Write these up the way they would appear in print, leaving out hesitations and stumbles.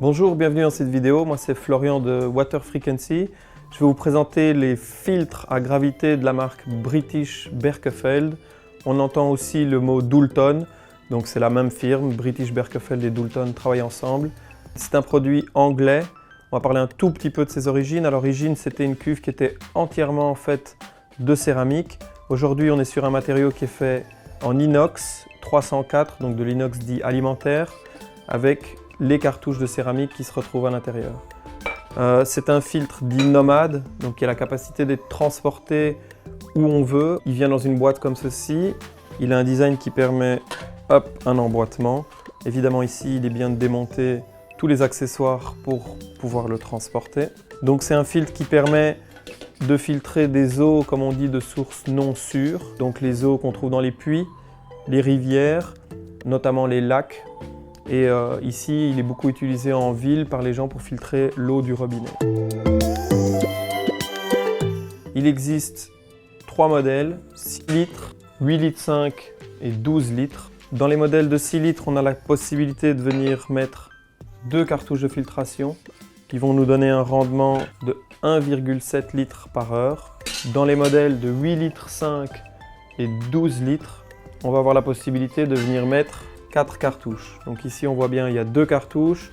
Bonjour, bienvenue dans cette vidéo. Moi c'est Florian de Water Frequency. Je vais vous présenter les filtres à gravité de la marque British Berkefeld. On entend aussi le mot Doulton, donc c'est la même firme. British Berkefeld et Doulton travaillent ensemble. C'est un produit anglais. On va parler un tout petit peu de ses origines. À l'origine, c'était une cuve qui était entièrement faite de céramique. Aujourd'hui, on est sur un matériau qui est fait en inox 304, donc de l'inox dit alimentaire, avec les cartouches de céramique qui se retrouvent à l'intérieur. C'est un filtre dit nomade, donc qui a la capacité d'être transporté où on veut. Il vient dans une boîte comme ceci. Il a un design qui permet un emboîtement. Évidemment ici, il est bien de démonter tous les accessoires pour pouvoir le transporter. Donc c'est un filtre qui permet de filtrer des eaux, comme on dit, de sources non sûres. Donc les eaux qu'on trouve dans les puits, les rivières, notamment les lacs. Et ici, il est beaucoup utilisé en ville par les gens pour filtrer l'eau du robinet. Il existe 3 modèles, 6 litres, 8 litres 5 et 12 litres. Dans les modèles de 6 litres, on a la possibilité de venir mettre 2 cartouches de filtration qui vont nous donner un rendement de 1,7 litres par heure. Dans les modèles de 8 litres 5 et 12 litres, on va avoir la possibilité de venir mettre 4 cartouches. Donc ici on voit bien, il y a 2 cartouches,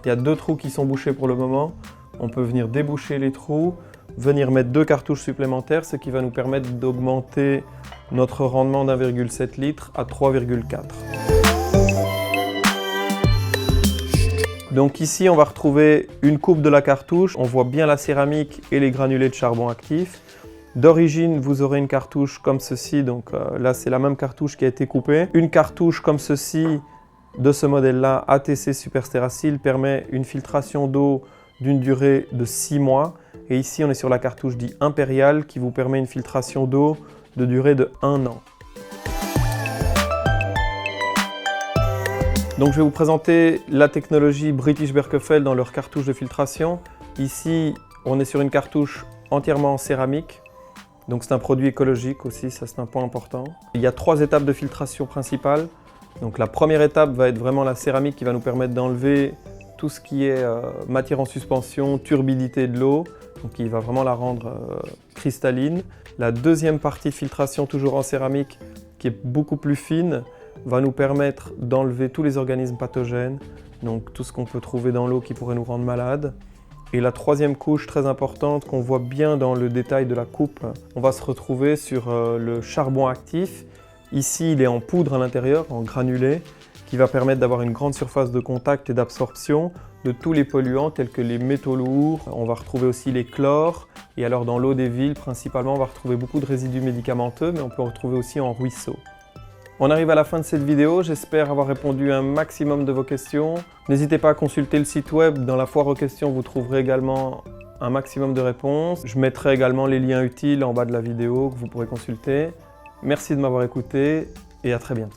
il y a 2 trous qui sont bouchés pour le moment. On peut venir déboucher les trous, venir mettre 2 cartouches supplémentaires, ce qui va nous permettre d'augmenter notre rendement d'1,7 litre à 3,4. Donc ici on va retrouver une coupe de la cartouche, on voit bien la céramique et les granulés de charbon actif. D'origine, vous aurez une cartouche comme ceci, donc là c'est la même cartouche qui a été coupée. Une cartouche comme ceci, de ce modèle-là, ATC Super Steracil, permet une filtration d'eau d'une durée de 6 mois. Et ici on est sur la cartouche dite Impérial qui vous permet une filtration d'eau de durée de 1 an. Donc je vais vous présenter la technologie British Berkefeld dans leur cartouche de filtration. Ici, on est sur une cartouche entièrement en céramique. Donc c'est un produit écologique aussi, ça c'est un point important. Il y a 3 étapes de filtration principales. Donc la première étape va être vraiment la céramique qui va nous permettre d'enlever tout ce qui est matière en suspension, turbidité de l'eau. Donc il va vraiment la rendre cristalline. La deuxième partie de filtration, toujours en céramique, qui est beaucoup plus fine, va nous permettre d'enlever tous les organismes pathogènes. Donc tout ce qu'on peut trouver dans l'eau qui pourrait nous rendre malades. Et la troisième couche très importante qu'on voit bien dans le détail de la coupe, on va se retrouver sur le charbon actif. Ici, il est en poudre à l'intérieur, en granulé, qui va permettre d'avoir une grande surface de contact et d'absorption de tous les polluants tels que les métaux lourds. On va retrouver aussi les chlores. Et alors dans l'eau des villes, principalement, on va retrouver beaucoup de résidus médicamenteux, mais on peut en retrouver aussi en ruisseau. On arrive à la fin de cette vidéo, j'espère avoir répondu à un maximum de vos questions. N'hésitez pas à consulter le site web, dans la foire aux questions vous trouverez également un maximum de réponses. Je mettrai également les liens utiles en bas de la vidéo que vous pourrez consulter. Merci de m'avoir écouté et à très bientôt.